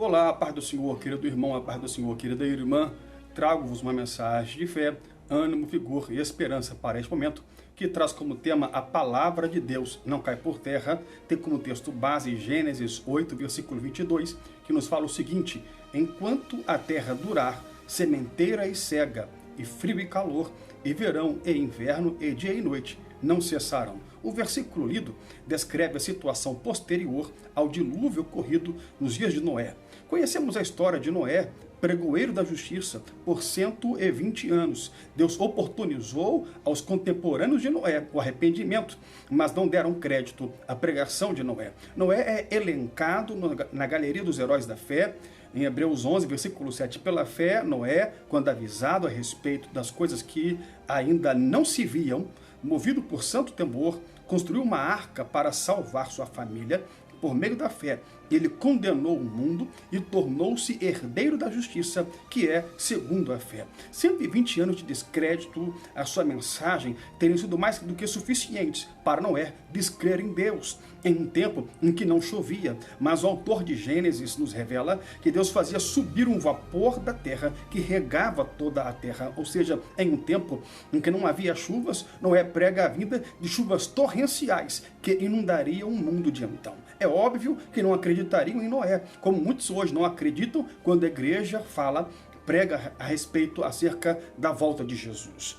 Olá, a paz do Senhor, querido irmão, a paz do Senhor, querida irmã. Trago-vos uma mensagem de fé, ânimo, vigor e esperança para este momento, que traz como tema a palavra de Deus não cai por terra. Tem como texto base Gênesis 8, versículo 22, que nos fala o seguinte: enquanto a terra durar, sementeira e cega, e frio e calor, e verão e inverno, e dia e noite, não cessarão. O versículo lido descreve a situação posterior ao dilúvio ocorrido nos dias de Noé. Conhecemos a história de Noé, pregoeiro da justiça, por 120 anos. Deus oportunizou aos contemporâneos de Noé o arrependimento, mas não deram crédito à pregação de Noé. Noé é elencado na galeria dos heróis da fé, em Hebreus 11, versículo 7, pela fé, Noé, quando avisado a respeito das coisas que ainda não se viam, movido por santo temor, construiu uma arca para salvar sua família. Por meio da fé, ele condenou o mundo e tornou-se herdeiro da justiça, que é segundo a fé. 120 anos de descrédito à sua mensagem teriam sido mais do que suficientes para Noé descrer em Deus, em um tempo em que não chovia. Mas o autor de Gênesis nos revela que Deus fazia subir um vapor da terra que regava toda a terra. Ou seja, em um tempo em que não havia chuvas, Noé prega a vinda de chuvas torrenciais que inundariam o mundo de então. É óbvio que não acreditariam em Noé, como muitos hoje não acreditam quando a igreja prega a respeito acerca da volta de Jesus.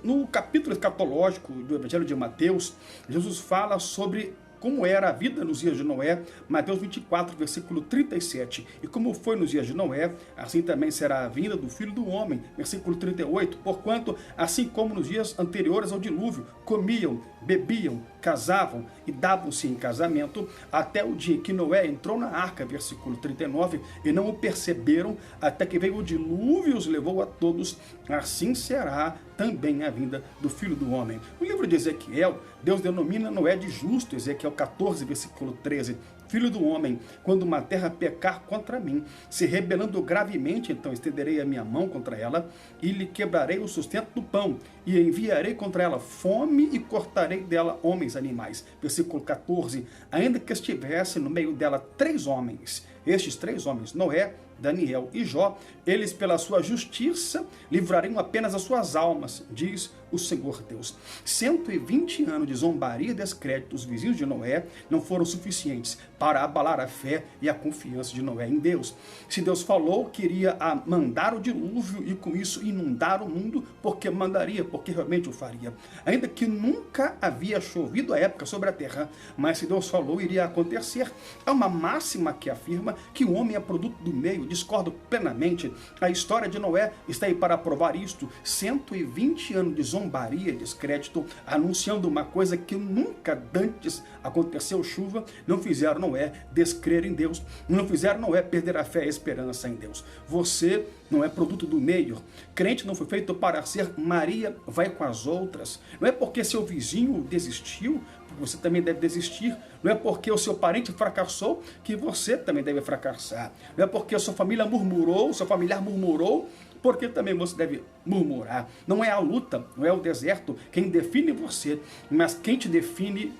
No capítulo escatológico do Evangelho de Mateus, Jesus fala sobre como era a vida nos dias de Noé, Mateus 24, versículo 37. E como foi nos dias de Noé, assim também será a vinda do Filho do Homem, versículo 38. Porquanto, assim como nos dias anteriores ao dilúvio, comiam, bebiam, casavam e davam-se em casamento, até o dia que Noé entrou na arca, versículo 39, e não o perceberam, até que veio o dilúvio e os levou a todos, assim será também a vinda do Filho do Homem. No livro de Ezequiel, Deus denomina Noé de justo, Ezequiel 14, versículo 13. Filho do homem, quando uma terra pecar contra mim, se rebelando gravemente, então estenderei a minha mão contra ela, e lhe quebrarei o sustento do pão, e enviarei contra ela fome, e cortarei dela homens e animais. Versículo 14. Ainda que estivesse no meio dela 3 homens, estes 3 homens, Noé, Daniel e Jó, eles pela sua justiça livrariam apenas as suas almas, diz o Senhor Deus. 120 anos de zombaria e descrédito dos vizinhos de Noé não foram suficientes para abalar a fé e a confiança de Noé em Deus. Se Deus falou que iria mandar o dilúvio e com isso inundar o mundo, porque mandaria, porque realmente o faria. Ainda que nunca havia chovido à época sobre a terra, mas se Deus falou, iria acontecer. Há uma máxima que afirma que o homem é produto do meio. Discordo plenamente. A história de Noé está aí para provar isto. 120 anos de zombaria e descrédito, anunciando uma coisa que nunca antes aconteceu. Chuva, não fizeram Noé descrer em Deus, não fizeram Noé perder a fé e a esperança em Deus. Você não é produto do meio. Crente não foi feito para ser Maria vai com as outras. Não é porque seu vizinho desistiu, você também deve desistir. Não é porque o seu parente fracassou que você também deve fracassar. Não é porque a sua família murmurou, seu familiar murmurou, porque também você deve murmurar. Não é a luta, não é o deserto quem define você, mas quem te define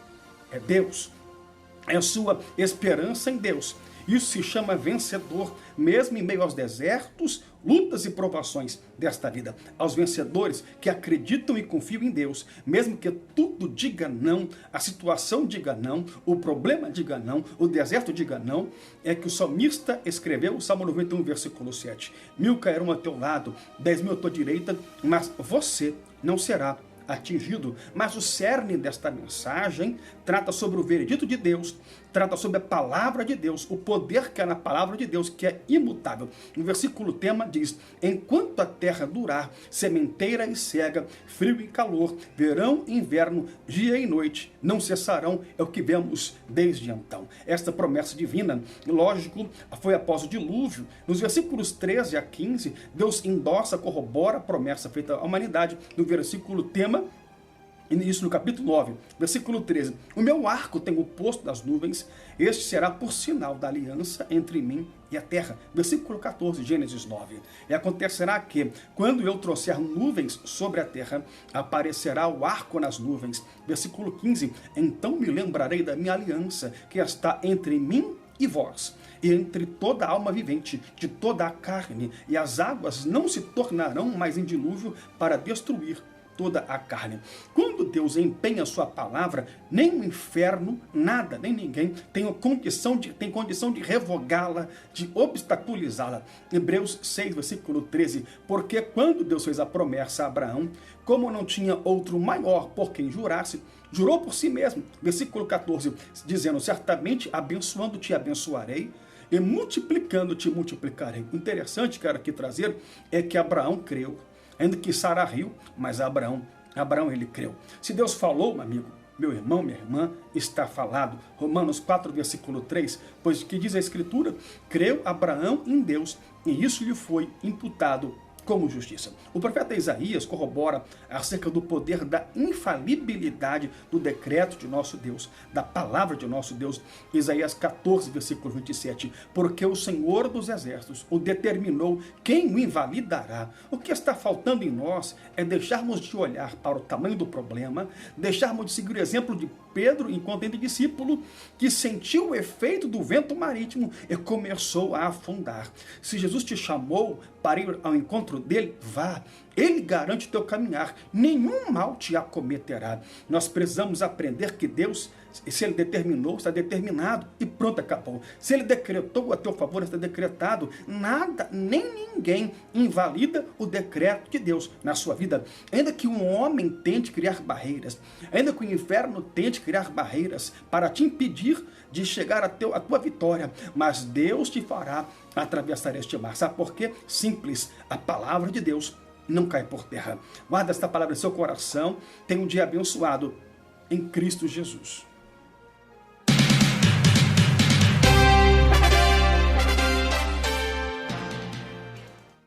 é Deus. É a sua esperança em Deus. Isso se chama vencedor, mesmo em meio aos desertos, lutas e provações desta vida. Aos vencedores que acreditam e confiam em Deus, mesmo que tudo diga não, a situação diga não, o problema diga não, o deserto diga não, é que o salmista escreveu, o Salmo 91, versículo 7. 1000 cairão ao teu lado, 10.000 à tua direita, mas você não será atingido. Mas o cerne desta mensagem trata sobre o veredito de Deus, trata sobre a palavra de Deus, o poder que há na palavra de Deus, que é imutável. No versículo tema diz: enquanto a terra durar, sementeira e cega, frio e calor, verão e inverno, dia e noite, não cessarão, é o que vemos desde então. Esta promessa divina, lógico, foi após o dilúvio. Nos versículos 13 a 15, Deus endossa, corrobora a promessa feita à humanidade. No versículo tema, isso no capítulo 9, versículo 13. O meu arco tenho posto nas nuvens, este será por sinal da aliança entre mim e a terra. Versículo 14, Gênesis 9. E acontecerá que, quando eu trouxer nuvens sobre a terra, aparecerá o arco nas nuvens. Versículo 15. Então me lembrarei da minha aliança, que está entre mim e vós, entre toda a alma vivente, de toda a carne, e as águas não se tornarão mais em dilúvio para destruir toda a carne. Quando Deus empenha sua palavra, nem o inferno, nada, nem ninguém tem condição de revogá-la, de obstaculizá-la. Hebreus 6, versículo 13, porque quando Deus fez a promessa a Abraão, como não tinha outro maior por quem jurasse, jurou por si mesmo. Versículo 14, dizendo, certamente abençoando-te abençoarei, e multiplicando-te multiplicarei. O interessante, cara, aqui trazer é que Abraão creu. Ainda que Sara riu, mas Abraão ele creu. Se Deus falou, meu amigo, meu irmão, minha irmã, está falado. Romanos 4, versículo 3, pois que diz a Escritura, creu Abraão em Deus, e isso lhe foi imputado como justiça. O profeta Isaías corrobora acerca do poder da infalibilidade do decreto de nosso Deus, da palavra de nosso Deus. Isaías 14, versículo 27, porque o Senhor dos Exércitos o determinou, quem o invalidará? O que está faltando em nós é deixarmos de olhar para o tamanho do problema, deixarmos de seguir o exemplo de Pedro, enquanto ele discípulo, que sentiu o efeito do vento marítimo e começou a afundar. Se Jesus te chamou para ir ao encontro dele, vá. Ele garante o teu caminhar. Nenhum mal te acometerá. Nós precisamos aprender que Deus, se Ele determinou, está determinado. E pronto, acabou. Se Ele decretou a teu favor, está decretado. Nada, nem ninguém invalida o decreto de Deus na sua vida. Ainda que um homem tente criar barreiras, ainda que o inferno tente criar barreiras para te impedir de chegar a tua vitória, mas Deus te fará atravessar este mar. Sabe por quê? Simples. A palavra de Deus não cai por terra. Guarda esta palavra em seu coração. Tenha um dia abençoado em Cristo Jesus.